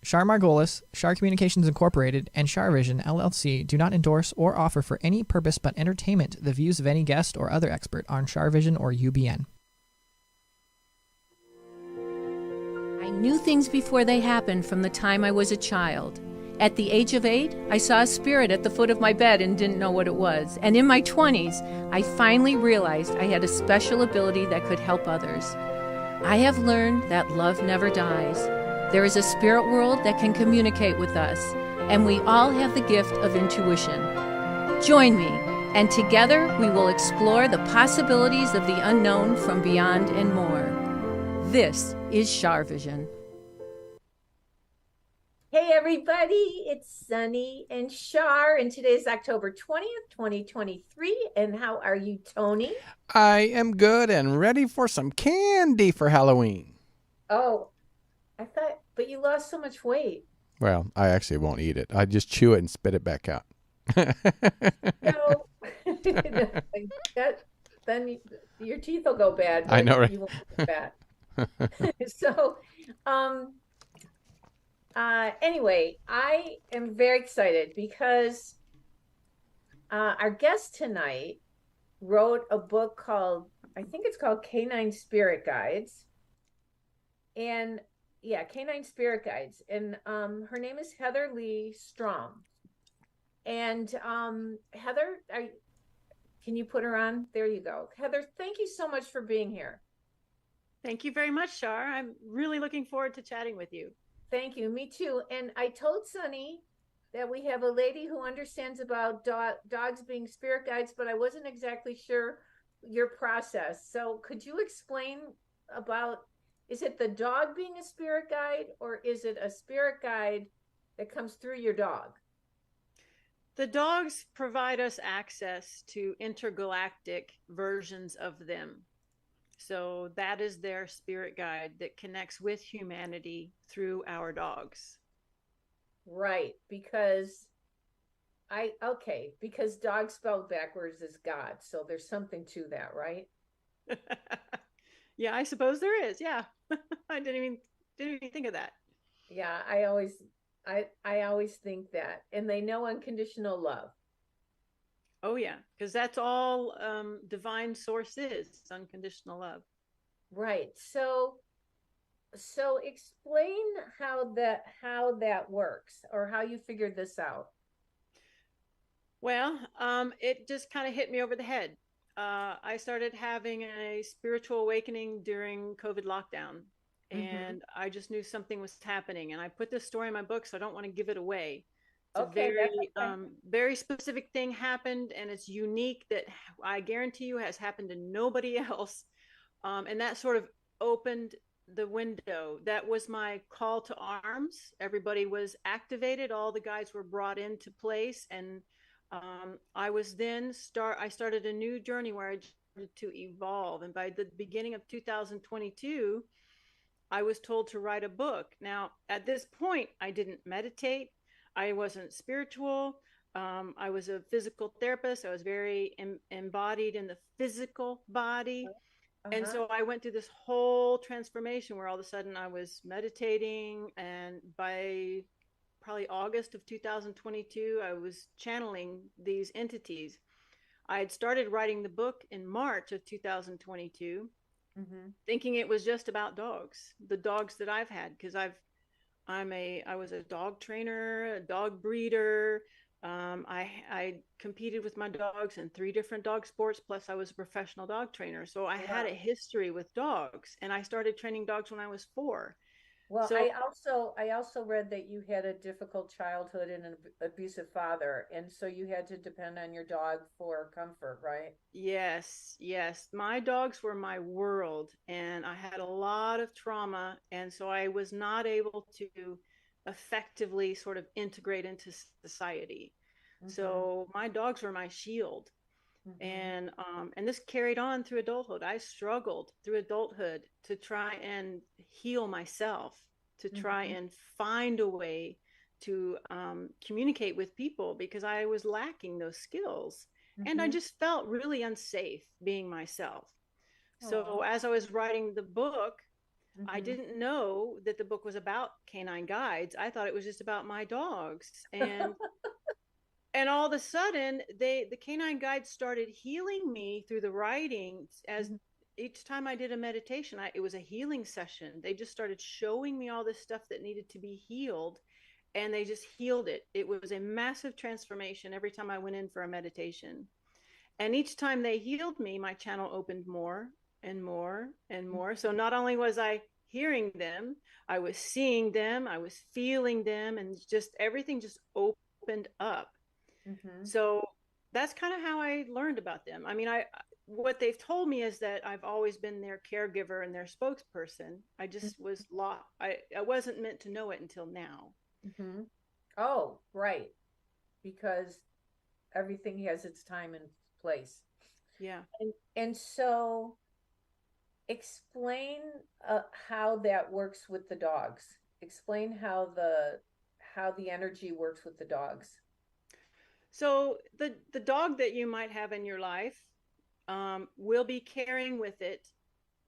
Char Margolis, Char Communications Incorporated, and Char Vision LLC do not endorse or offer for any purpose but entertainment the views of any guest or other expert on Char Vision or UBN. I knew things before they happened from the time I was a child. At the age of 8, I saw a spirit at the foot of my bed and didn't know what it was. And in my 20s, I finally realized I had a special ability that could help others. I have learned that love never dies. There is a spirit world that can communicate with us, and we all have the gift of intuition. Join me, and together we will explore the possibilities of the unknown from beyond and more. This is Char Vision. Hey everybody, it's Sunny and Char, and today's October 20th, 2023. And how are you, Tony? I am good and ready for some candy for Halloween. Oh, I thought, but you lost so much weight. Well, I actually won't eat it. I just chew it and spit it back out. No, then your teeth will go bad. I know, right? You won't get fat. So, anyway, I am very excited because our guest tonight wrote a book called, I think it's called Canine Spirit Guides. And yeah, Canine Spirit Guides. And her name is Heather Leigh Strom. And Heather, can you put her on? There you go. Heather, thank you so much for being here. Thank you very much, Char. I'm really looking forward to chatting with you. Thank you. Me too. And I told Sunny that we have a lady who understands about dogs being spirit guides, but I wasn't exactly sure your process. So could you explain about, is it the dog being a spirit guide, or is it a spirit guide that comes through your dog? The dogs provide us access to intergalactic versions of them. So that is their spirit guide that connects with humanity through our dogs. Right, because because dog spelled backwards is God. So there's something to that, right? Yeah, I suppose there is. Yeah. I didn't even think of that. Yeah, I always think that. And they know unconditional love. Oh yeah, because that's all divine source is unconditional love. Right. So explain how that works, or how you figured this out. Well, it just kind of hit me over the head. I started having a spiritual awakening during COVID lockdown, and I just knew something was happening. And I put this story in my book, so I don't want to give it away. It's a very specific thing happened, and it's unique, that I guarantee you has happened to nobody else. And that sort of opened the window. That was my call to arms. Everybody was activated. All the guys were brought into place, and I started a new journey where I started to evolve. And by the beginning of 2022, I was told to write a book. Now, at this point, I didn't meditate. I wasn't spiritual. I was a physical therapist. I was very embodied in the physical body. And so I went through this whole transformation where all of a sudden I was meditating. And by probably August of 2022, I was channeling these entities. I had started writing the book in March of 2022, thinking it was just about dogs, the dogs that I've had, because I was a dog trainer, a dog breeder. I competed with my dogs in 3 different dog sports, plus I was a professional dog trainer. So I had a history with dogs, and I started training dogs when I was 4. Well, I also read that you had a difficult childhood and an abusive father, and so you had to depend on your dog for comfort, right? Yes. My dogs were my world, and I had a lot of trauma, and so I was not able to effectively sort of integrate into society. So my dogs were my shield. And this carried on through adulthood. I struggled through adulthood to try and heal myself, to try and find a way to communicate with people, because I was lacking those skills. And I just felt really unsafe being myself. So as I was writing the book, I Mm-hmm. didn't know that the book was about canine guides. I thought it was just about my dogs. And all of a sudden the canine guides started healing me through the writings. As each time I did a meditation, it was a healing session. They just started showing me all this stuff that needed to be healed, and they just healed it. It was a massive transformation every time I went in for a meditation. And each time they healed me, my channel opened more and more and more. So not only was I hearing them, I was seeing them, I was feeling them, and just everything just opened up. Mm-hmm. So that's kind of how I learned about them. I mean, I what they've told me is that I've always been their caregiver and their spokesperson. I just was lost. I wasn't meant to know it until now. Mm-hmm. Oh, right. Because everything has its time and place. Yeah. And so explain how that works with the dogs. Explain how the energy works with the dogs. So the dog that you might have in your life will be carrying with it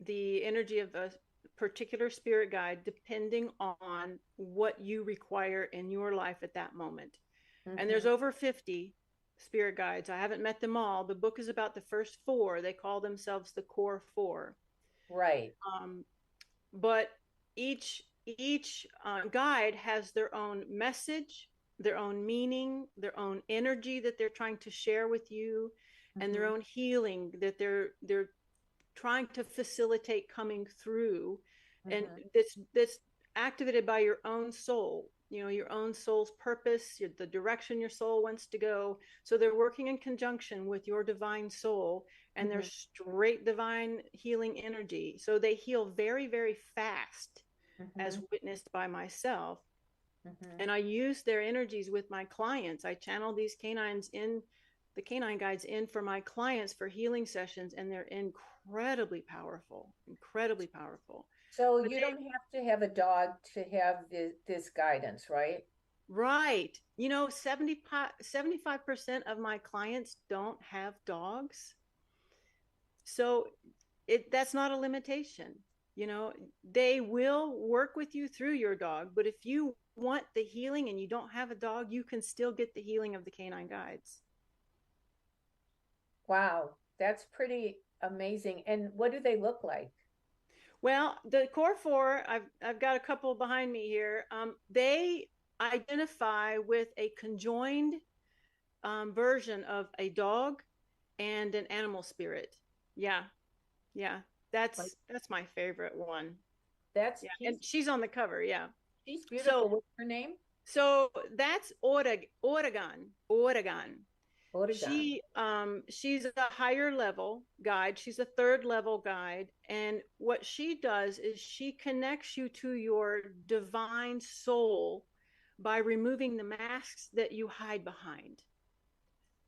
the energy of a particular spirit guide, depending on what you require in your life at that moment. And there's Mm-hmm. over 50 spirit guides. I haven't met them all. The book is about the first four. They call themselves the core four. Right. Um, but each guide has their own message, their own meaning, their own energy that they're trying to share with you, and their Mm-hmm. own healing that they're trying to facilitate coming through. And Mm-hmm. that's activated by your own soul, your own soul's purpose, the direction your soul wants to go. So they're working in conjunction with your divine soul, and they're Mm-hmm. straight divine healing energy. So they heal very, very fast, as Mm-hmm. witnessed by myself. Mm-hmm. And I use their energies with my clients. I channel these canines in, the canine guides in for my clients for healing sessions, and they're incredibly powerful, incredibly powerful. So But you they, don't have to have a dog to have this guidance, right? right, 75% of my clients don't have dogs. So that's not a limitation. You know, they will work with you through your dog, but if you want the healing and you don't have a dog, you can still get the healing of the canine guides. Wow, that's pretty amazing. And what do they look like? Well, the core four, I've got a couple behind me here. They identify with a conjoined version of a dog and an animal spirit. Yeah, yeah, Like that's my favorite one. that's Yeah, and she's on the cover. Yeah. she's beautiful. So What's her name? that's Oregon. Oregon. Oregon. She's a higher level guide. She's a third level guide, and what she does is she connects you to your divine soul by removing the masks that you hide behind.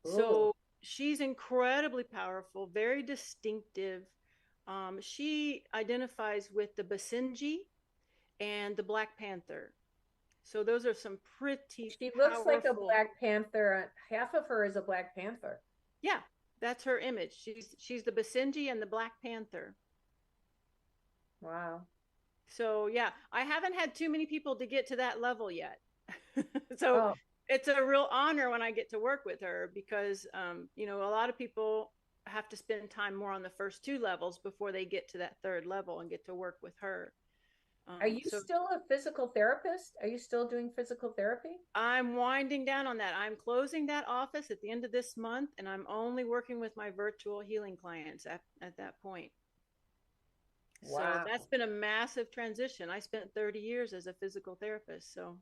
Oh, So she's incredibly powerful, very distinctive. She identifies with the Basenji and the Black Panther. So those are some pretty she looks like a powerful. Black Panther. Half of her is a Black Panther. Yeah, that's her image. She's the Basenji and the Black Panther. Wow. So yeah, I haven't had too many people to get to that level yet. So Oh, it's a real honor when I get to work with her, because a lot of people have to spend time more on the first two levels before they get to that third level and get to work with her. are you So still a physical therapist? Are you still doing physical therapy? I'm winding down on that. I'm closing that office at the end of this month, and I'm only working with my virtual healing clients at that point. So Wow. that's been a massive transition. I spent 30 years as a physical therapist. So,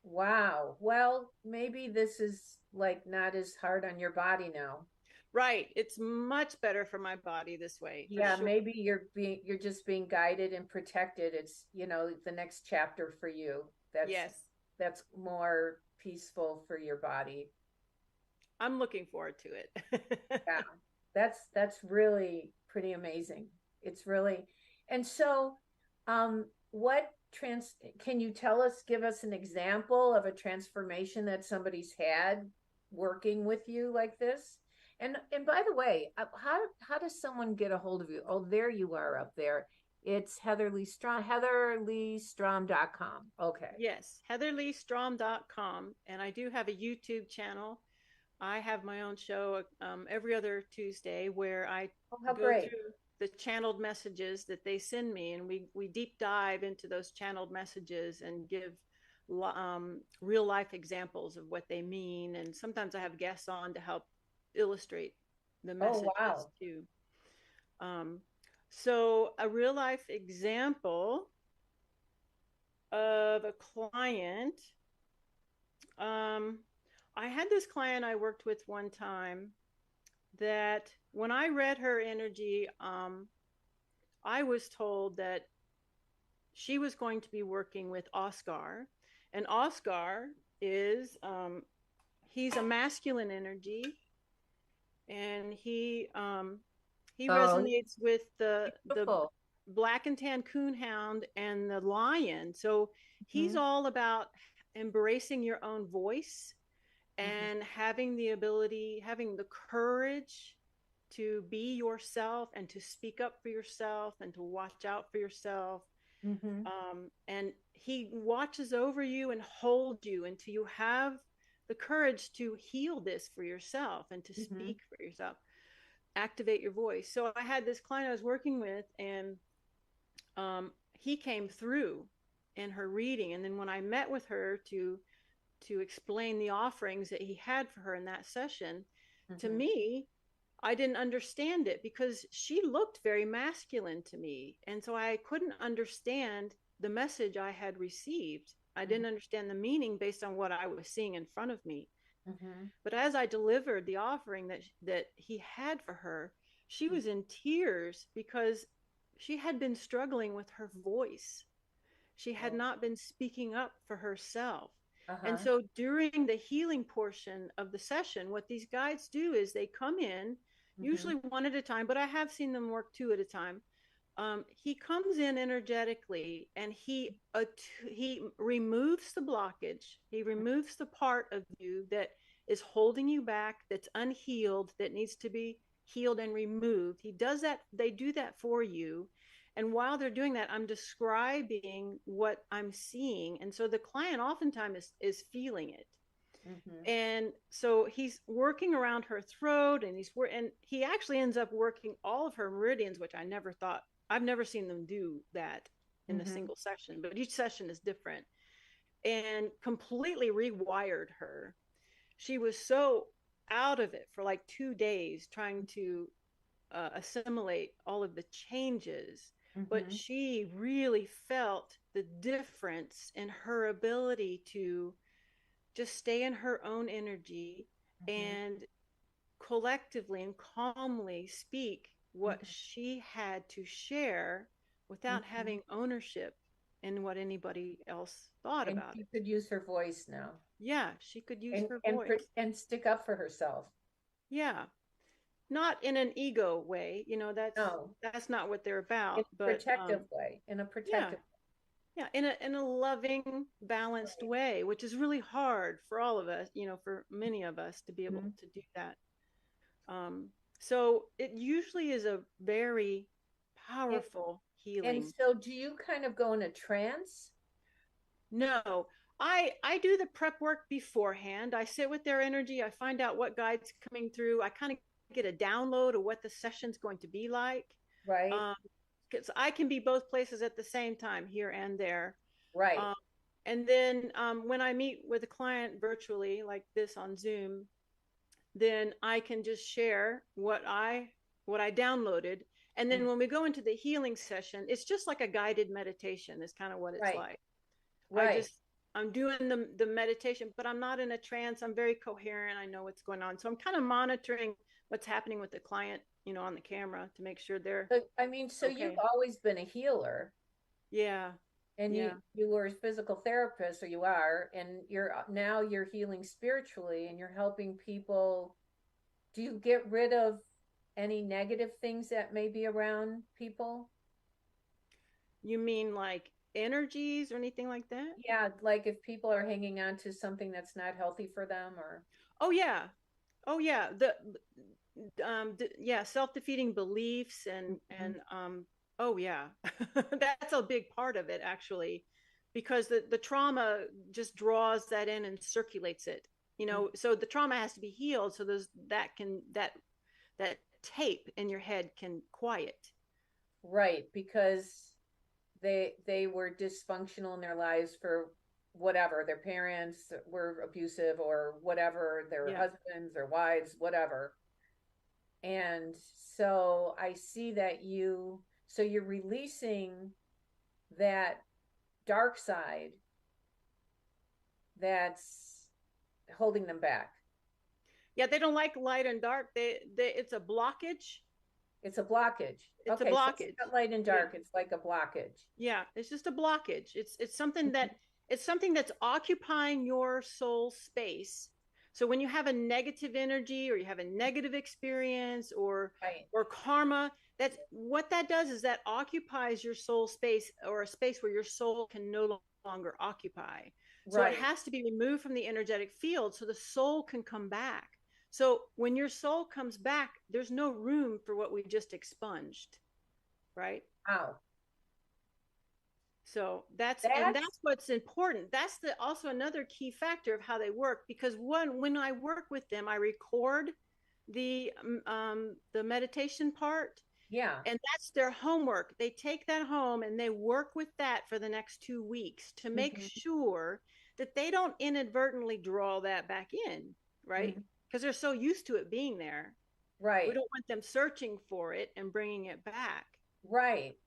Wow. Well, maybe this is like not as hard on your body now. right. It's much better for my body this way, for Yeah, sure. maybe you're just being guided and protected. It's, the next chapter for you. Yes. That's more peaceful for your body. I'm looking forward to it. Yeah. That's really pretty amazing. It's really. And so what trans can you give us an example of a transformation that somebody's had working with you like this? And by the way, how does someone get a hold of you? Oh, there you are up there. It's Heather Leigh Strom, heatherleastrom.com. Okay. Yes, heatherleastrom.com. And I do have a YouTube channel. I have my own show every other Tuesday where I Oh, how go great. through the channeled messages that they send me, and we deep dive into those channeled messages and give real life examples of what they mean. And sometimes I have guests on to help illustrate the Oh, messages wow. too. Um, so a real life example of a client. Um, I had this client I worked with one time that when I read her energy, I was told that she was going to be working with Oscar, and Oscar is he's a masculine energy, and he Oh, resonates with the beautiful. black and tan coonhound and the lion. So he's Mhm, all about embracing your own voice mhm, and having the ability, having the courage to be yourself and to speak up for yourself and to watch out for yourself. mhm, And he watches over you and holds you until you have the courage to heal this for yourself and to mhm, speak for yourself, activate your voice. So I had this client I was working with, and he came through in her reading. And then when I met with her to explain the offerings that he had for her in that session, to mhm, me, I didn't understand it because she looked very masculine to me. And so I couldn't understand the message I had received. I mhm, didn't understand the meaning based on what I was seeing in front of me. mhm, But as I delivered the offering that he had for her, she mhm. was in tears because she had been struggling with her voice. She had Oh, not been speaking up for herself. And uh-huh. so during the healing portion of the session, what these guides do is they come in, Mhm, usually one at a time, but I have seen them work two at a time. He comes in energetically and he removes the blockage. He removes the part of you that is holding you back, that's unhealed, that needs to be healed and removed. He does that. They do that for you. And while they're doing that, I'm describing what I'm seeing. And so the client oftentimes is feeling it. mhm. And so he's working around her throat, and he actually ends up working all of her meridians, which I never thought. I've never seen them do that in a Mhm. single session, but each session is different, and completely rewired her. She was so out of it for like 2 days trying to assimilate all of the changes, but Mhm. she really felt the difference in her ability to just stay in her own energy Mhm. and collectively and calmly speak what Mhm. she had to share without Mhm. having ownership in what anybody else thought And about she it. could use her voice now, Yeah, she could use her voice. and stick up for herself. Yeah, not in an ego way, No, that's not what they're in about, a but protective way. In a yeah, protective yeah, in a loving, balanced way. way, which is really hard for all of us, for many of us to be able Mhm. to do that. Um, so it usually is a very And, powerful and healing. so, do you kind of go in a trance? No, I do the prep work beforehand. I sit with their energy. I find out what guides coming through. I kind of get a download of what the session's going to be like. Right, Um, because I can be both places at the same time, here and there. right. Um, and then when I meet with a client virtually, like this on Zoom, then I can just share what I downloaded. And then Mhm. when we go into the healing session, it's just like a guided meditation, is kind of what it's Right, like. I right. just I'm doing the meditation, but I'm not in a trance. I'm very coherent. I know what's going on. So I'm kind of monitoring what's happening with the client, on the camera to make sure they're So, I mean, so you've okay. always been a healer, Yeah. and you Yeah. you were a physical therapist, or you are, and you're healing spiritually, and you're helping people. Do you get rid of any negative things that may be around people? You mean like energies or anything like that? Yeah, like if people are hanging on to something that's not healthy for them, or Oh yeah. Oh yeah. Yeah, self-defeating beliefs and Mhm. Oh yeah. That's a big part of it actually, because the trauma just draws that in and circulates it. So the trauma has to be healed so there's that tape in your head can quiet. Right, because they were dysfunctional in their lives for whatever. Their parents were abusive or whatever, their Yeah. husbands or wives, whatever. And so I see that so you're releasing that dark side that's holding them back. Yeah, they don't like light and dark. They it's a blockage. It's a blockage. It's a Okay, so it's blockage. not light and Yeah. dark, it's like a blockage. Yeah, it's just a blockage. It's something that's occupying your soul space. So when you have a negative energy or you have a negative experience Right, or karma, that's what that does is that occupies your soul space or a space where your soul can no longer occupy. So it right. has to be removed from the energetic field so the soul can come back. So when your soul comes back, there's no room for what we just expunged, right? Wow. So That's that's what's important. That's also another key factor of how they work, because when I work with them, I record the meditation part, yeah. and that's their homework. They take that home and they work with that for the next 2 weeks to make Mhm. sure that they don't inadvertently draw that back in, right? Mhm. Because they're so used to it being there. We Right, don't want them searching for it and bringing it back. right.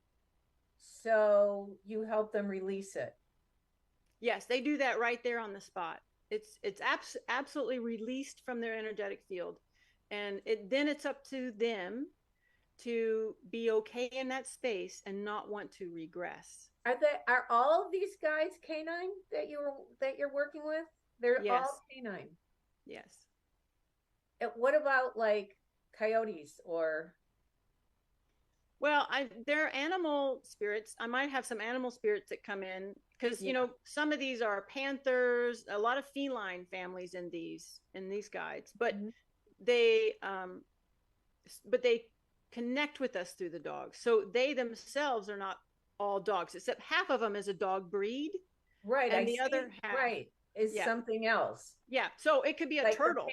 So you help them release it. Yes, they do that right there on the spot. It's absolutely released from their energetic field, and then it's up to them to be okay in that space and not want to regress. Are all of these guys canine that you're working with? They're all Yes, canine. yes. What about like coyotes or Well, they're animal spirits. I might have some animal spirits that come in because yeah. some of these are panthers, a lot of feline families in these guides, Mhm. they um, but they connect with us through the dogs. So they themselves are not all dogs, except half of them is a dog breed, Right, I and the see. other half, Right, is yeah, something else. yeah. So it could be a Like turtle.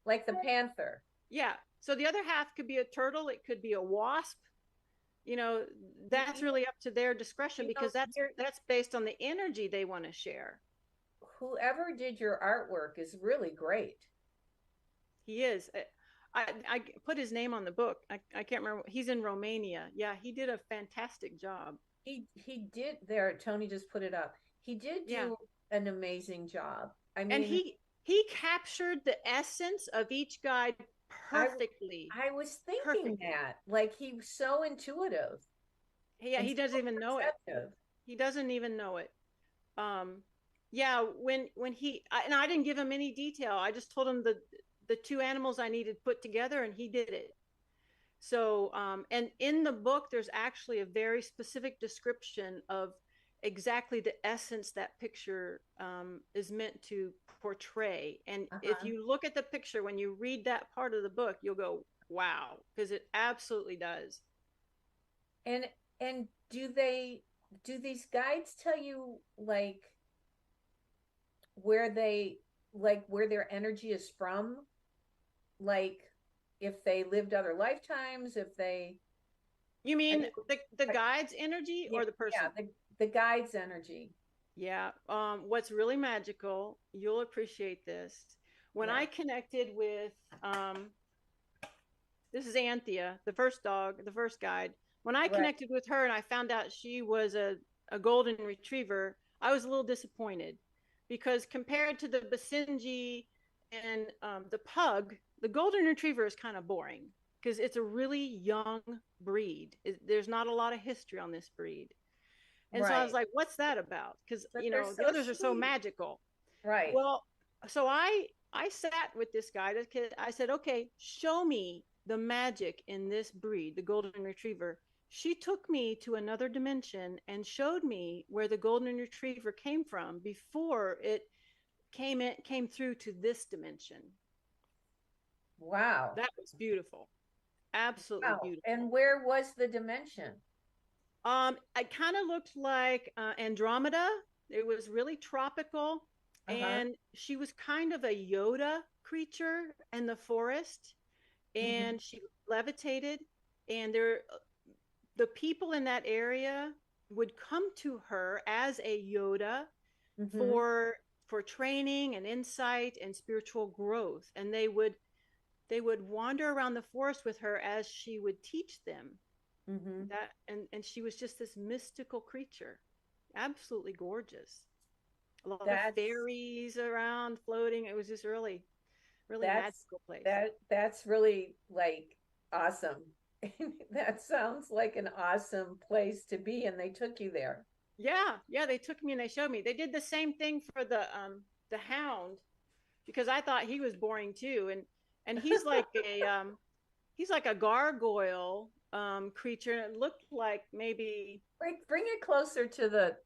like the panther. Yeah. So the other half could be a turtle. It could be a wasp. You know, You, that's you know, really up to their discretion you know, because that's based on the energy they want to share. whoever did your artwork is really great. He is. I put his name on the book. I can't remember. He's in Romania. Yeah, he did a fantastic job. He did there. Tony just put it up. He did Yeah. do an amazing job. I And mean, he captured the essence of each guide I perfectly. I was thinking Perfectly. that like he was so intuitive Yeah, and he doesn't so even know it. perceptive. He doesn't even know it. Um, yeah, and I didn't give him any detail. I just told him the two animals I needed put together, and he did it. So, and in the book, there's actually a very specific description of exactly the essence that picture is meant to portray. And if Uh-huh. you look at the picture, when you read that part of the book, you'll go, wow, because it absolutely does. And and do these guides tell you where they where their energy is from? Like if they lived other lifetimes, if they You I mean mean the I, guide's energy yeah, or the yeah, person? the guide's energy. Yeah. What's really magical, you'll appreciate this. When Yeah. I connected with, um, this is Anthea, the first dog, the first guide. When I Right. connected with her and I found out she was a golden retriever, I was a little disappointed because compared to the Basenji and the pug, the golden retriever is kind of boring because it's a really young breed. There's not a lot of history on this breed. And so I was Right. like, what's that about? Because, But they're so the others are so sweet. magical. Right. Well, so I sat with this guy. I said, okay, show me the magic in this breed, the golden retriever. She took me to another dimension and showed me where the golden retriever came from before it came through to this dimension. Wow. That was beautiful. Absolutely Wow. beautiful. And where was the dimension? It kind of looked like Andromeda. It was really tropical, Uh-huh. and she was kind of a Yoda creature in the forest, Mm-hmm. and she levitated. And the people in that area would come to her as a Yoda Mm-hmm. for training and insight and spiritual growth, and they would wander around the forest with her as she would teach them Mm-hmm. that. And she was just this mystical creature, absolutely gorgeous. A lot of That's fairies around floating. It was just really, really that's magical place. that's really like awesome. That sounds like an awesome place to be, and they took you there. Yeah, yeah, they took me and they showed me. They did the same thing for the hound, because I thought he was boring too. And he's like a gargoyle creature, and it looked like maybe Bring it closer to the,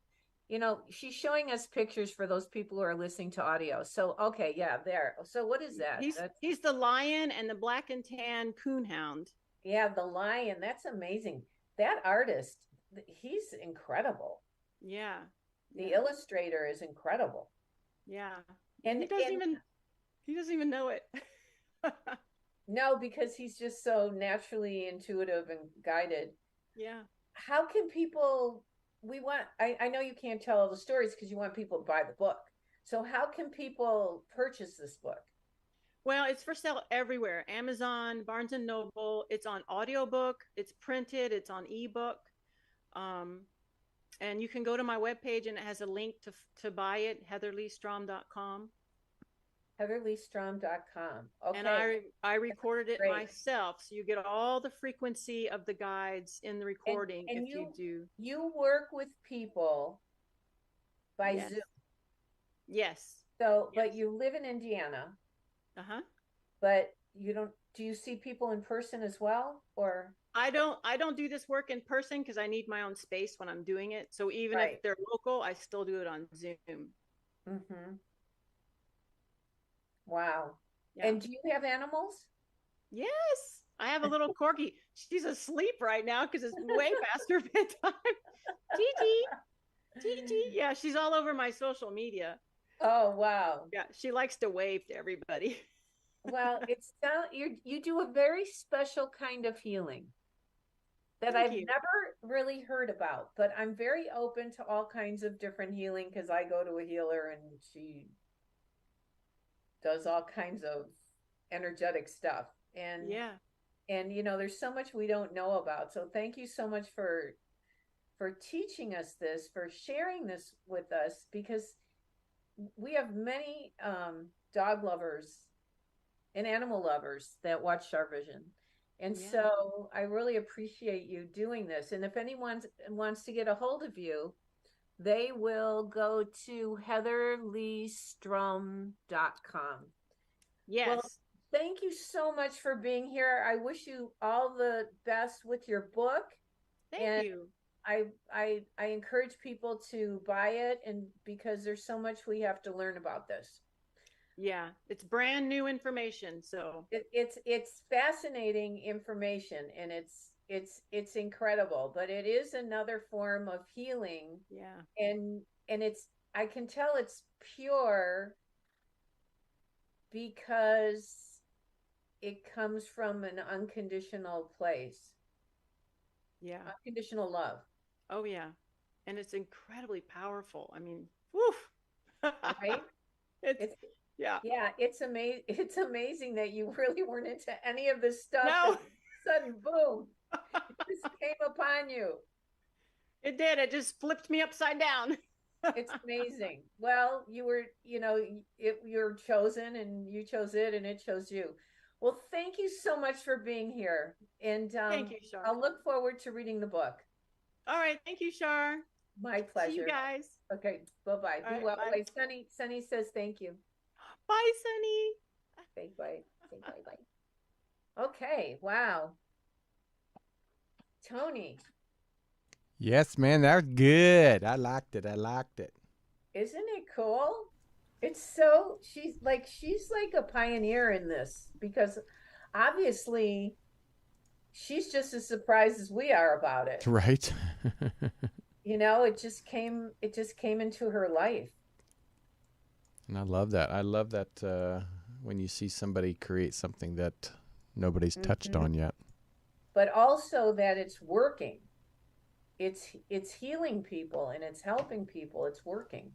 she's showing us pictures for those people who are listening to audio. So, okay, yeah, there. So, what is that? That's, he's the lion and the black and tan coonhound. yeah, the lion. That's amazing. That artist, he's incredible. Yeah, The yeah, illustrator is incredible. yeah. And And he doesn't even know it. no, because he's just so naturally intuitive and guided. Yeah. How can people, I know you can't tell all the stories because you want people to buy the book. So how can people purchase this book? Well, it's for sale everywhere. Amazon, Barnes and Noble. It's on audiobook, it's printed, it's on ebook. Um, and you can go to my webpage and it has a link to buy it, heatherleastrom.com. HeatherLeeStrom.com. And Okay, I recorded it great. myself. So you get all the frequency of the guides in the And recording and if you you do. you work with people by Yes. Zoom. Yes. So, but Yes. you live in Indiana, Uh-huh. but you don't, do you see people in person as well? Or I don't do this work in person because I need my own space when I'm doing it. So even if right. they're local, I still do it on Zoom. Mm-hmm. Wow. Yeah. And do you have animals? Yes. I have a little corgi. She's asleep right now because it's way past her bedtime. Gigi, Gigi. Yeah, she's all over my social media. Oh, wow. Yeah, she likes to wave to everybody. Well, you do a very special kind of healing that Thank I've you. never really heard about, but I'm very open to all kinds of different healing because I go to a healer and she does all kinds of energetic stuff. Yeah. And there's so much we don't know about. So thank you so much for teaching us this, for sharing this with us because we have many dog lovers and animal lovers that watch Char Vision. And Yeah. so I really appreciate you doing this. And if anyone wants to get a hold of you, they will go to heatherleestrom.com. Well, Yes. thank you so much for being here. I wish you all the best with your book. Thank And you. I encourage people to buy it and because there's so much we have to learn about this. Yeah. It's brand new information. So, It's fascinating information and it's incredible, but it is another form of healing yeah. and it's I can tell it's pure because it comes from an unconditional place, Yeah. unconditional love, Oh, yeah. And it's incredibly powerful. I mean, woof. right? It's, It's yeah. yeah, it's amazing that you really weren't into any of this stuff and No, all of a sudden boom, it just came upon you. it did. It just flipped me upside down. It's amazing. Well, you're chosen and you chose it and it chose you. Well, thank you so much for being here. And Thank you, Shar. I'll look forward to reading the book. All right. Thank you, Shar. My See you pleasure. guys. Okay, bye-bye. All Be right. well. Bye. Wait, Sunny says thank you. Bye, Sunny. Okay, bye. Say bye-bye. Okay, wow. Tony, Yes, man, that was good. I liked it. I liked it. isn't it cool? She's like a pioneer in this because obviously she's just as surprised as we are about it. Right. It just came into her life. And I love that. I love that when you see somebody create something that nobody's touched Mhm. on yet. But also that it's working. It's healing people and it's helping people. It's working.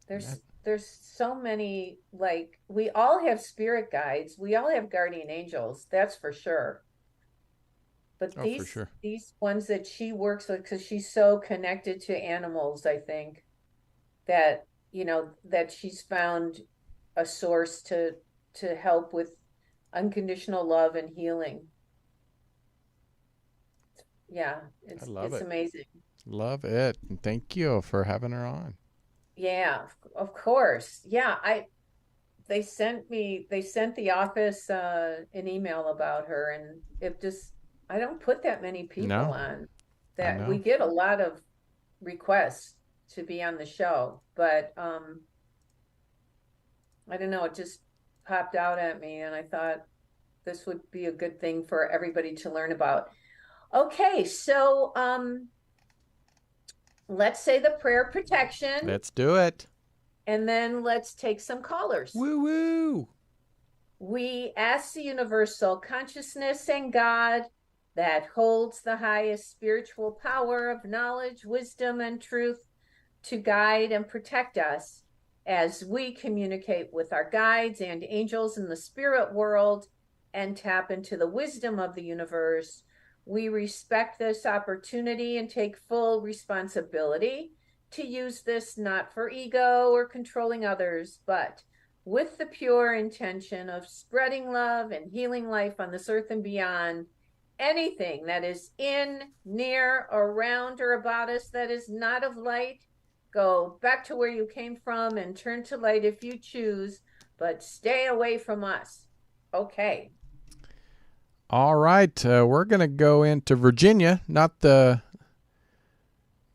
That, There's so many, like, we all have spirit guides. We all have guardian angels, that's for sure. But oh, for sure. these ones that she works with, because she's so connected to animals, I think that that she's found a source to help with unconditional love and healing. Yeah, I love it's it. amazing. Love it. And thank you for having her on. Yeah, of course. Yeah, I they sent the office an email about her, and it just, I don't put that many people No, on. I That we know. get a lot of requests to be on the show, but I don't know, it just popped out at me and I thought this would be a good thing for everybody to learn about. Okay, so let's say the prayer of protection Let's do it. and then let's take some callers. Woo woo. We ask the universal consciousness and God that holds the highest spiritual power of knowledge, wisdom, and truth to guide and protect us as we communicate with our guides and angels in the spirit world and tap into the wisdom of the universe. We respect this opportunity and take full responsibility to use this not for ego or controlling others, but with the pure intention of spreading love and healing life on this earth and beyond. Anything that is in, near, around, or about us that is not of light, go back to where you came from and turn to light if you choose, but stay away from us. Okay. All right. We're going to go into Virginia, not the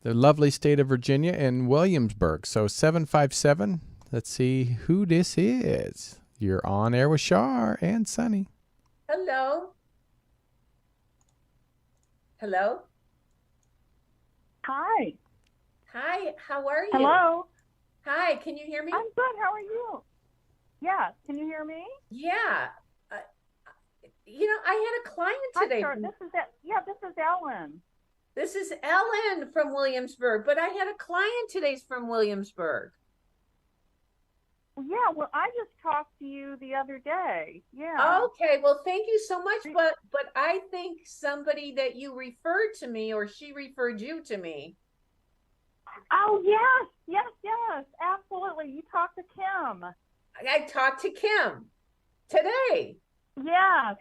lovely state of Virginia, in Williamsburg. So 757. Let's see who this is. You're on air with Char and Sunny. Hello. Hello. Hi. Hi. How are you? Hello. Hi. Can you hear me? I'm good. How are you? Yeah. Can you hear me? Yeah. Uh, I had a client Hi, today. sir. This is Ellen. This is Ellen from Williamsburg, but I had a client today's from Williamsburg. Yeah. Well, I just talked to you the other day. Yeah. Okay, well, thank you so much, but I think somebody that you referred to me or she referred you to me. Oh, yes. Yes. Yes. Absolutely. You talked to Kim. I talked to Kim today. Yes.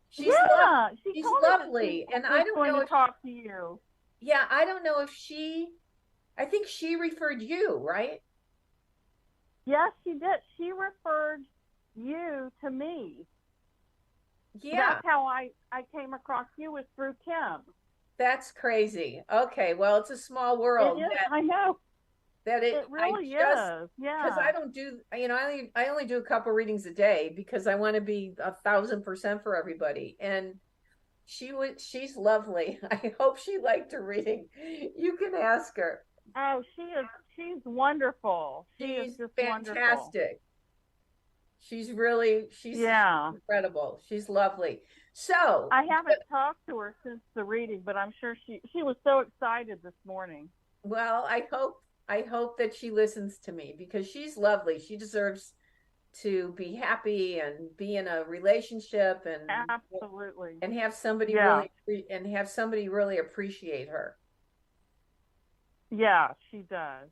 She's Yeah. She she's told me that lovely, she and I was don't going know to if talk to you. yeah, I don't know if I think she referred you, right? Yes, she did. She referred you to me. Yeah, That's how I came across you, was through Kim. that's crazy. Okay, well, it's a small It world is. I know. that It I really just is. because Yeah. I don't do, I only do a couple readings a day because I want to be 1,000% for everybody. And she's lovely. I hope she liked her reading. You can ask her. Oh, she's wonderful. She is She's just wonderful. fantastic. She's Yeah. incredible. She's lovely. So, I haven't talked to her since the reading, but I'm sure she was so excited this morning. well, I hope that she listens to me because she's lovely. She deserves to be happy and be in a relationship Absolutely. and have somebody Yeah. really appreciate her. Yeah, she does.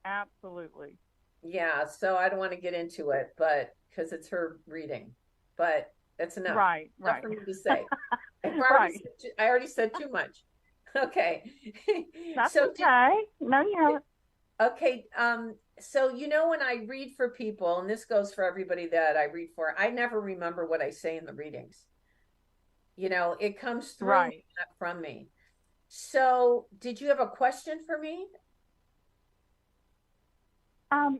Absolutely. Yeah, so I don't want to get into it, but because it's her reading. But that's enough. Right, Enough right. for me to say. Right. I already said too much. Okay. That's So okay. No, you haven't. okay, so when I read for people, and this goes for everybody that I read for, I never remember what I say in the readings. It comes through me, Right. not from me. So, did you have a question for me?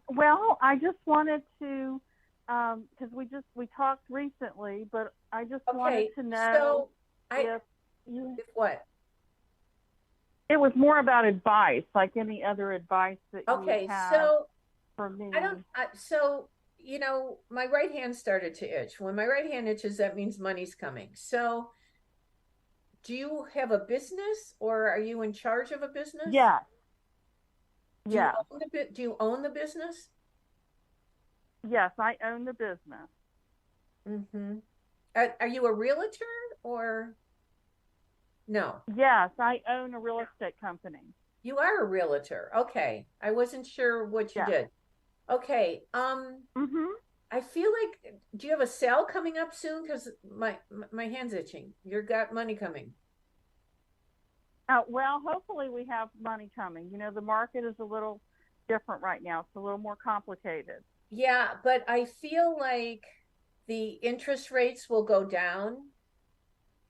Well, I just wanted to because we talked recently, but I just Okay, wanted to know so if you. if what? It was more about advice, like any other advice that you would Okay, have so for me. so, my right hand started to itch. When my right hand itches, that means money's coming. So, do you have a business or are you in charge of a business? Yes, Do you yes, own do you own the business? yes. I own the business. Mm-hmm. Are you a realtor or no? Yes, I own a real estate company. You are a realtor. Okay. I wasn't sure what you Yes. did. Okay. Mhm. I feel like, do you have a sale coming up soon? Because my hand's itching. You've got money coming. Well, hopefully we have money coming. The market is a little different right now. It's a little more complicated. Yeah, but I feel like the interest rates will go down,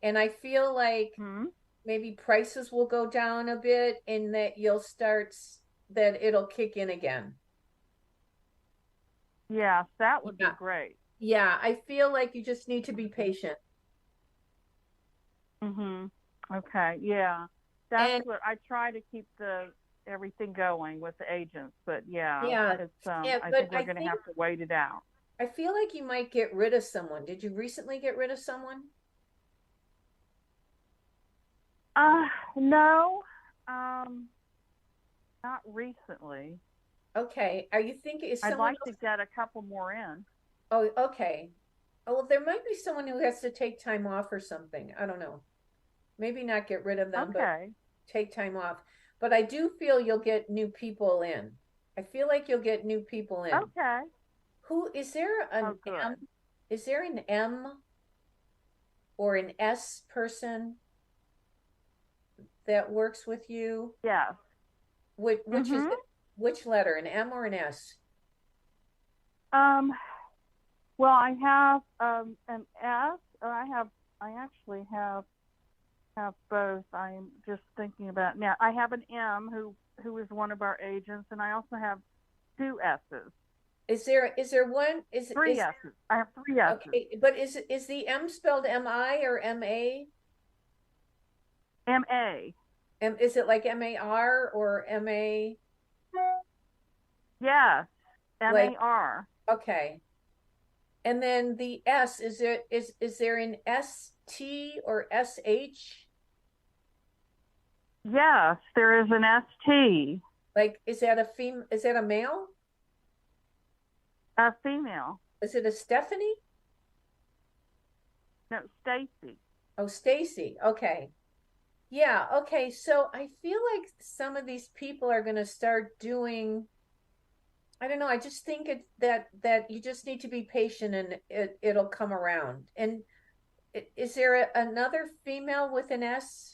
and I feel like Hmm. maybe prices will go down a bit, and that that it'll kick in again. Yes, that would be Yeah. great. Yeah, I feel like you just need to be patient. Mhm. Okay. Yeah. That's And what I try to keep the everything going with the agents, but yeah, yeah, it's yeah, I but think we're going to have to wait it out. I feel like you might get rid of someone. Did you recently get rid of someone? Uh no. Not recently. Okay. Are you thinking is I'd someone like to else? get a couple more in. Oh, okay. Oh, well, there might be someone who has to take time off or something. I don't know. Maybe not get rid of them, but Okay. take time off. But I do feel you'll get new people in. I feel like you'll get new people in. Okay. Who is there Oh, an M? good. Is there an M or an S person that works with you? Yes. Which is Mhm. it? Which letter, an M or an S? Um well, I have an S. I actually have both. I'm just thinking about now. I have an M who is one of our agents, and I also have two S's, Is there one three is S's. I have three S's. okay, but is the M spelled M-I or M-A? M-A. Is it like M-A-R or M-A Yes, like M-A-R. okay. And then the S, is there an S-T or S-H? Yes, there is an S-T, Like is that a male? a female. Is it a Stephanie? No, Stacy. Oh, Stacy. Okay. Yeah, okay. So I feel like some of these people are going to start doing, I don't know, I just think that you just need to be patient and it'll come around. And is there another female with an S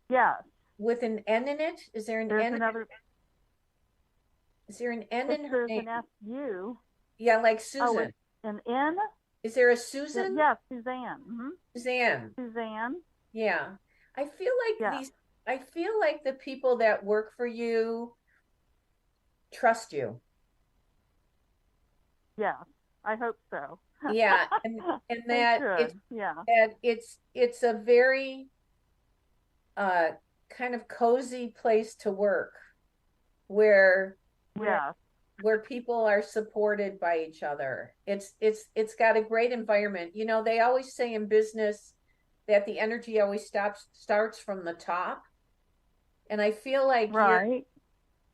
Yes, with an N in it? Is there an there's N? another. Is there an N in her There's name? an S-U. Yeah, like Oh, Susan. it's an N? Is there a Susan? Yes, Suzanne. Suzanne. Suzanne. Yeah. I feel like Yes. I feel like the people that work for you trust you. Yes, I hope so. Yeah, and They that should. Yeah. it's a very uh kind of cozy place to work where Yes. where people are supported by each other. It's got a great environment. They always say in business that the energy always starts from the top. And Right.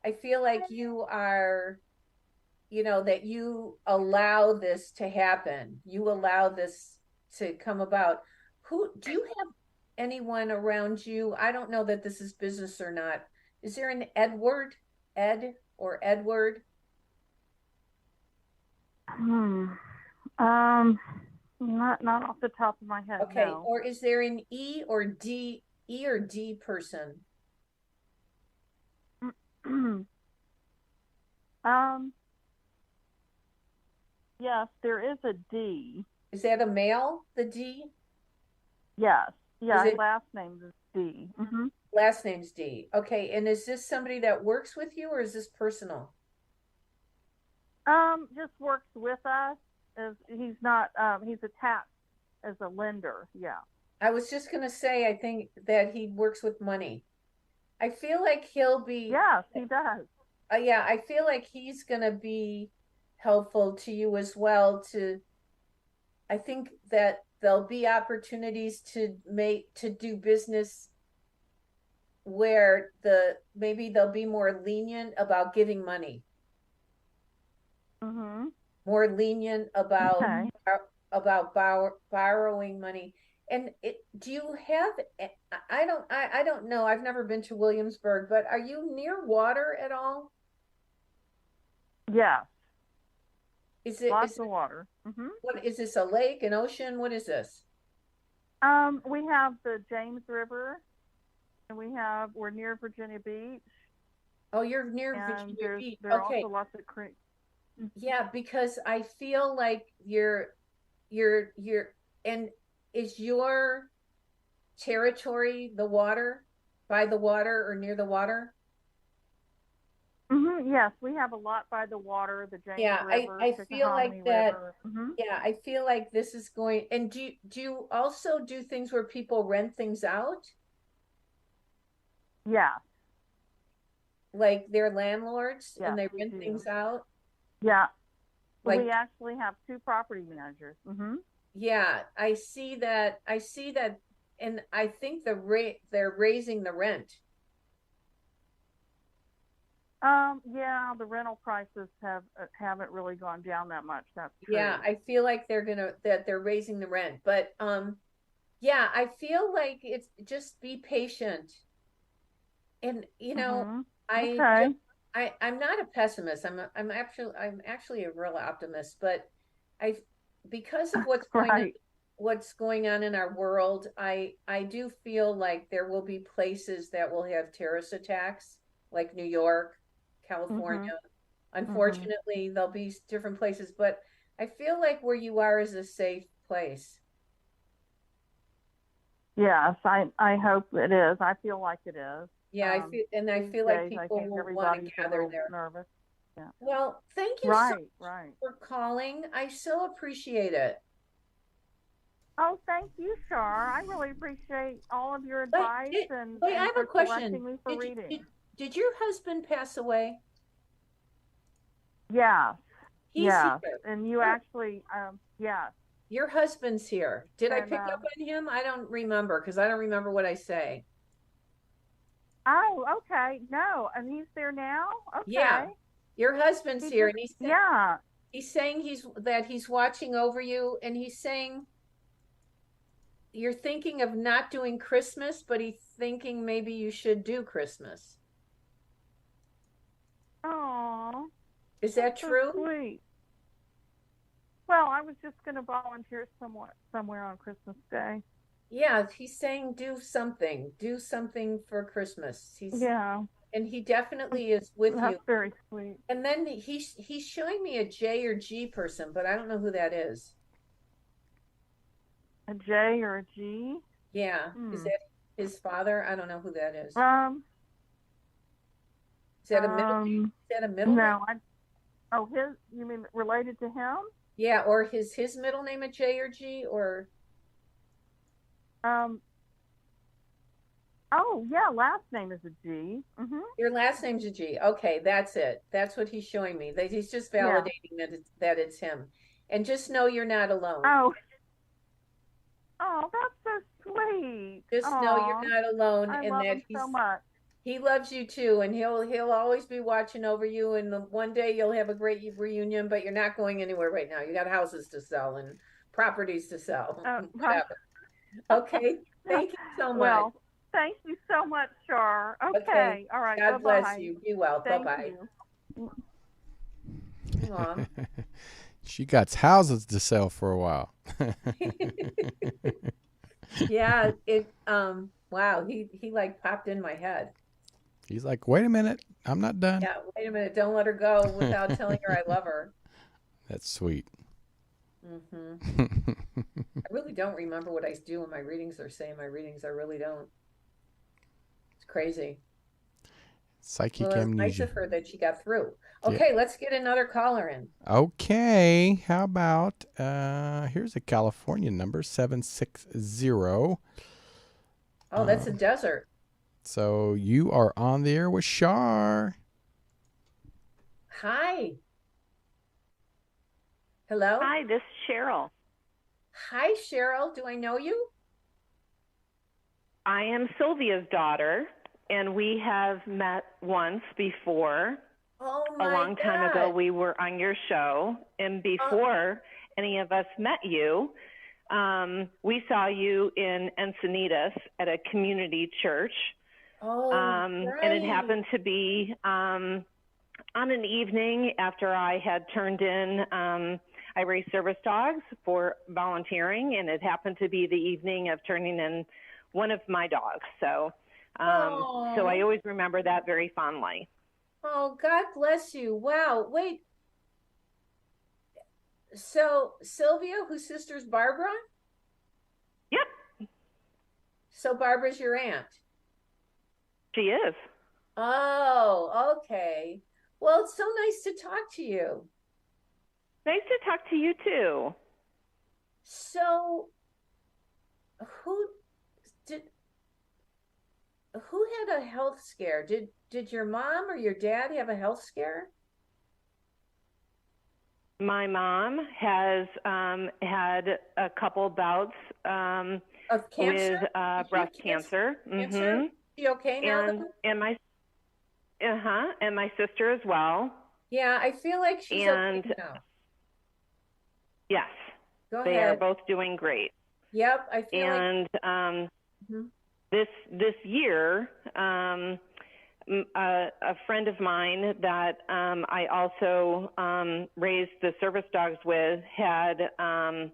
I feel like you are, that you allow this to happen. You allow this to come about. Who do you have anyone around you? I don't know that this is business or not. Is there an Ed or Edward? Hmm. Um. Not off the top of my head. Okay, No. or is there an E or D person? um. Yes, there is a D. Is that a male, the D? Yes. Is Yeah. it Last name is D. last name's D? Okay, and is this somebody that works with you or is this personal? Just works with us. As he's not. He's attached as a lender. Yeah. I was just gonna say, I think that he works with money. I feel like he'll be, Yes, he does. yeah, I feel like he's gonna be helpful to you as well. I think that there'll be opportunities to do business where maybe they'll be more lenient about giving money, Mm-hmm. more lenient about Okay. borrowing money. And do you have? I don't know. I've never been to Williamsburg, but are you near water at all? Yes. Is Lots it of water. Mm-hmm. what is this, a lake, an ocean? What is this? We have the James River, and we're near Virginia Beach, Oh, you're near and Virginia Beach. there are Okay. also lots of creeks. Yeah, because I feel like you're and is your territory the water, by the water or near the water? Mm-hmm. Yes, we have a lot by the water, the James Yeah, River, I feel Chickahominy like that. River. Mm-hmm. Yeah, I feel like this is going. And do you also do things where people rent things out? Yeah. Like they're landlords and Yes, they we rent do. things out? Yeah. Like, We actually have 2 property managers. Mm-hmm. yeah, I see that. I see that, and I think they're raising the rent. Yeah, the rental prices haven't really gone down that much. That's true. Yeah, I feel like they're raising the rent. But yeah, I feel like it's just be patient. And Mm-hmm. I Okay. I'm not a pessimist. I'm actually a real optimist, but I because of Right. what's going on in our world, I do feel like there will be places that will have terrorist attacks, like New York, Mm-hmm. California. Mm-hmm. Unfortunately, there'll be different places, but I feel like where you are is a safe place. Yes, I hope it is. I feel like it is. Yeah, I These feel like days, I people think will want to everybody's a gather little there. nervous. Yeah. Well, thank you so Right, much right. for calling. I so appreciate it. Oh, thank you, Char. I really appreciate all of your Wait, advice and, wait, I and have a for question. selecting me for Did reading. did your husband pass away? Yes, He's yes. here. And you Oh, actually, yes. your husband's here. Did I And, pick up on him? I don't remember because I don't remember what I say. oh, okay. No, and he's there now? Yeah, Okay. your husband's He here, just, and yeah. he's saying he's watching over you, and he's saying you're thinking of not doing Christmas, but he's thinking maybe you should do Christmas. Oh, Is that's that so true? sweet. Well, I was just going to volunteer somewhere on Christmas Day. Yeah, he's saying do something for Christmas. Yeah, And he definitely is with you. that's very sweet. And then he's showing me a J or G person, but I don't know who that is. A J or a G? Yeah, is that his father? I don't know who that is. Um, Is that a middle name? Is that a middle name? no, you mean related to him? Yeah, or his middle name a J or G or Um, oh, yeah, last name is a G. Mm-hmm. your last name's a G. Okay, that's it. That's what he's showing me. That he's just Yeah. validating that it's him. And just know you're not alone. Oh, that's so sweet. Just know you're not alone I and love that him so much. he loves you too, and he'll always be watching over you. And one day you'll have a great reunion, but you're not going anywhere right now. You got houses to sell and properties to sell, whatever. Okay, thank you so much. Well, thank you so much, Char. Okay. All right. God bye-bye. bless you. Be well. Bye Thank bye. you. Aw. She got houses to sell for a while. Yeah, wow, he like popped in my head. He's like, wait a minute, I'm not done. Yeah, wait a minute, don't let her go without telling her I love her. That's sweet. I really don't remember what I do in my readings or say in my readings. I really don't. It's crazy. Psychic Well, it's nice amnesia. of her that she got through. Okay, let's get another caller in. Okay, how about here's a California number 760. Oh, that's a desert. So you are on the air with Char. Hi. Hello. Hi, this is Cheryl. Hi, Cheryl. Do I know you? I am Sylvia's daughter, and we have met once before. Oh A my long time ago, God. we were on your show, and before any of us met you, we saw you in Encinitas at a community church. Oh, And it right. happened to be on an evening after I had turned in, I raised service dogs for volunteering, and it happened to be the evening of turning in one of my dogs. So I always remember that very fondly. Oh, God bless you. Wow. Wait. So Sylvia, whose sister's Barbara? Yep, So Barbara's your aunt. she is. Oh, okay. Well, it's so nice to talk to you. Nice to talk to you too. So who did who had a health scare? Did your mom or your dad have a health scare? My mom has had a couple bouts Of cancer? with Did she have breast cancer. Cancer? Is she okay now, And though? and my sister as well. Yeah, I feel like she's And okay now. yes, Go they are ahead. both doing great. Yep, I feel like And Mhm. this year, a friend of mine that I also raised the service dogs with had a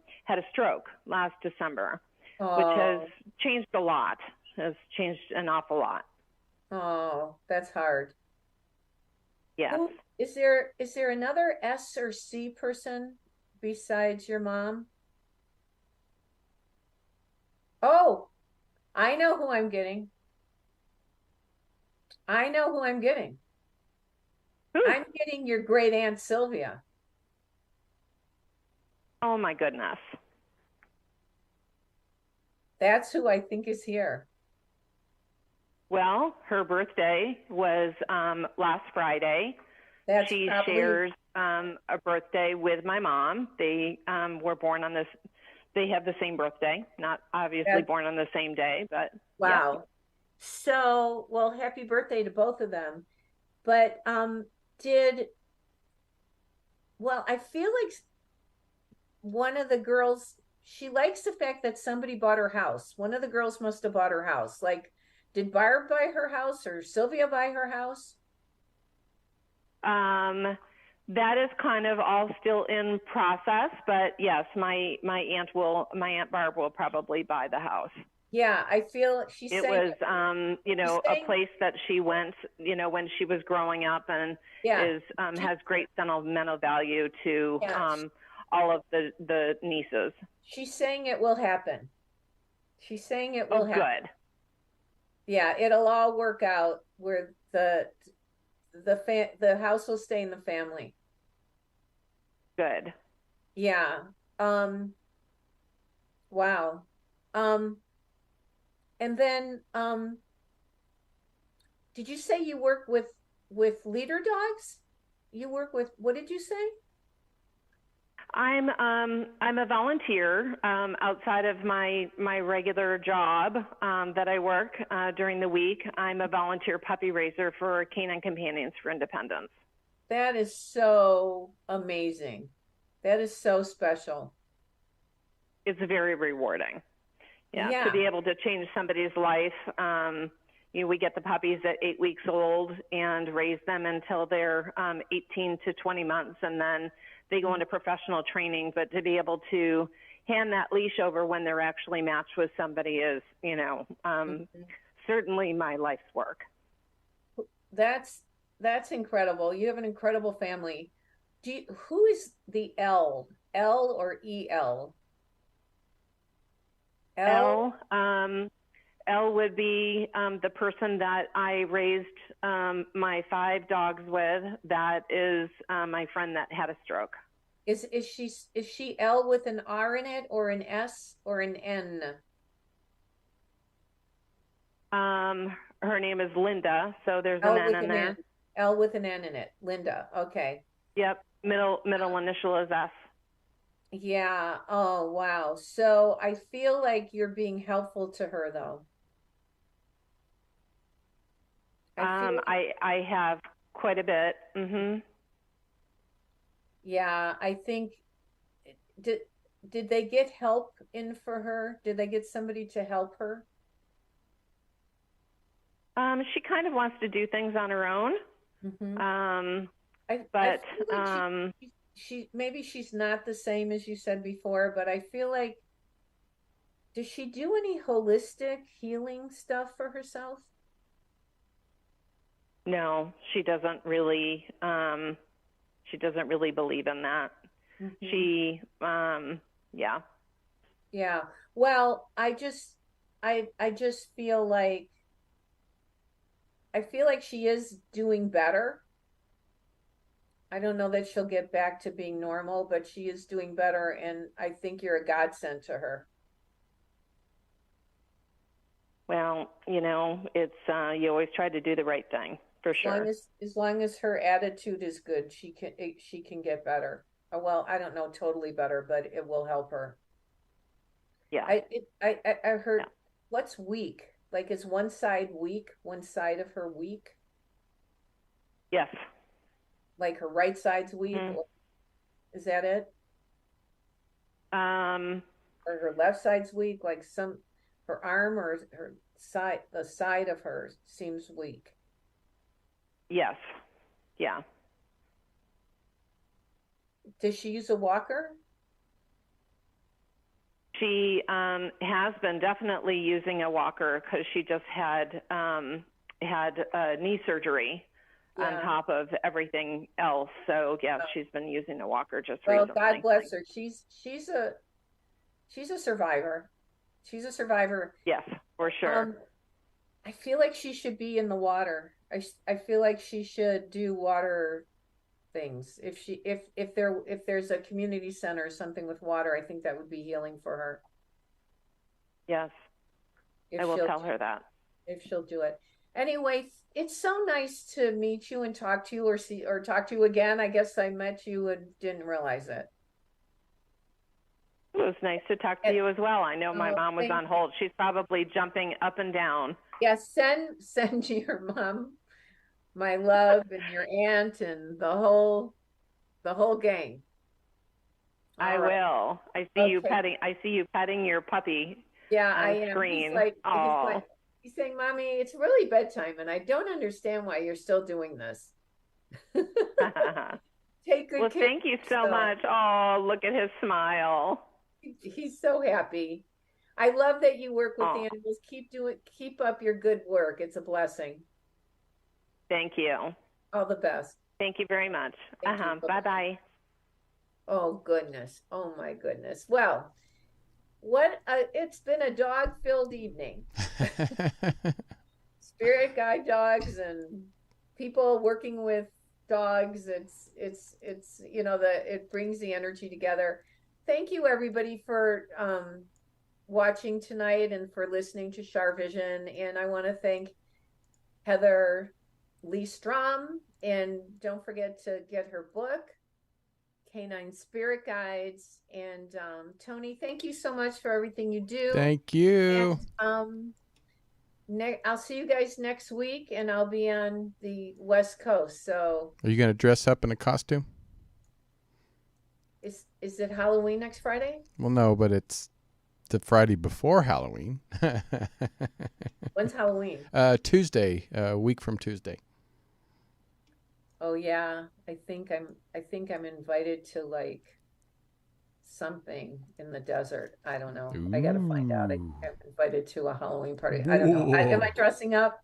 stroke last December, which has changed a lot. Has changed an awful lot. Oh, that's hard. Yes. Is there another S or C person besides your mom? Oh, I know who I'm getting. I know who I'm getting. Who? I'm getting your great aunt Sylvia. Oh my goodness. That's who I think is here. Well, her birthday was last Friday. That's She probably shares a birthday with my mom. They were born on this. They have the same birthday, not obviously born on the same day, but wow. yeah. So, well, happy birthday to both of them. But I feel like one of the girls, she likes the fact that somebody bought her house. One of the girls must have bought her house. Like, did Barb buy her house or Sylvia buy her house? That is kind of all still in process, but yes, my aunt Barb will probably buy the house. Yeah, I feel she's It saying was, a place that she went, when she was growing up, and yeah. has great sentimental value to all of the nieces. She's saying it will happen. She's saying it will happen. Good. Yeah, it'll all work out where the house will stay in the family. Good. Yeah. Wow. And then did you say you work with leader dogs? You work with, what did you say? I'm a volunteer outside of my regular job that I work during the week. I'm a volunteer puppy raiser for Canine Companions for Independence. That is so amazing. That is so special. It's very rewarding. Yeah. To be able to change somebody's life. We get the puppies at 8 weeks old and raise them until they're 18 to 20 months, and then they go into professional training. But to be able to hand that leash over when they're actually matched with somebody is, certainly my life's work. That's incredible. You have an incredible family. Who is the L or EL? L. Elle would be the person that I raised my 5 dogs with. That is my friend that had a stroke. Is she L with an R in it, or an S, or an N? Her name is Linda, so there's L an N with in an there. N. L with an N in it. Linda. Okay. Yep, middle initial is S. Yeah. Oh, wow. So I feel like you're being helpful to her, though. I have quite a bit. Yeah, I think did they get help in for her? Did they get somebody to help her? She kind of wants to do things on her own. I But feel like she maybe she's not the same as you said before, but I feel like, does she do any holistic healing stuff for herself? no, she doesn't really. She doesn't really believe in that. She, yeah. Yeah. Well, I just feel like she is doing better. I don't know that she'll get back to being normal, but she is doing better, and I think you're a godsend to her. Well, it's you always try to do the right thing, for sure. As long as her attitude is good, she can get better. Well, I don't know totally better, but it will help her. Yeah. I heard, yeah. What's weak? Like, is one side weak? One side of her weak? Yes. Like her right side's weak? Is that it? Or her left side's weak? Like her arm or her side, the side of her seems weak. Yes. Yeah. Does she use a walker? She has been definitely using a walker because she just had knee surgery on top of everything else. So yes, she's been using a walker just recently. God bless her. She's a survivor. She's a survivor. Yes, for sure. I feel like she should be in the water. I feel like she should do water things. If there's a community center or something with water, I think that would be healing for her. Yes. I will tell her that. If she'll do it. Anyway, it's so nice to meet you and talk to you, or talk to you again. I guess I met you and didn't realize it. It was nice to talk to you as well. I know my mom was on hold. She's probably jumping up and down. Yes, send your mom my love, and your aunt, and the whole gang. I will. I see you petting. I see you petting your puppy. Yeah, on I am. Screen. He's saying, "Mommy, it's really bedtime, and I don't understand why you're still doing this." Take good care. Thank you so much. Oh, look at his smile. He's so happy. I love that you work with animals. Keep up your good work. It's a blessing. Thank you. All the best. Thank you very much. Bye-bye. Oh, goodness. Oh, my goodness. Well, it's been a dog-filled evening. Spirit guide dogs and people working with dogs. It's it brings the energy together. Thank you, everybody, for watching tonight and for listening to Char Vision. And I want to thank Heather Leigh Strom, and don't forget to get her book, Canine Spirit Guides. And Tony, thank you so much for everything you do. Thank you. And, I'll see you guys next week, and I'll be on the West Coast. So, are you going to dress up in a costume? Is it Halloween next Friday? Well, no, but it's the Friday before Halloween. When's Halloween? Tuesday, a week from Tuesday. Oh yeah, I think I'm invited to like something in the desert. I don't know. Ooh. I got to find out. I'm invited to a Halloween party. I don't know. Am I dressing up?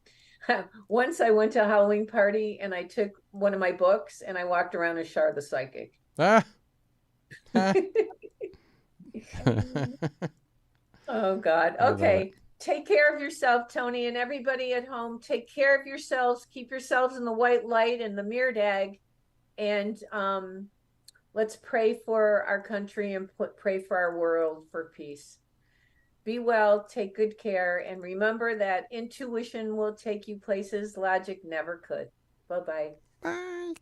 Once I went to a Halloween party and I took one of my books and I walked around as Char the Psychic. Oh God. Okay. take care of yourself, Tony, and everybody at home. Take care of yourselves. Keep yourselves in the white light and the Mirdag. And let's pray for our country and pray for our world for peace. Be well, take good care, and remember that intuition will take you places logic never could. Bye-bye. Bye.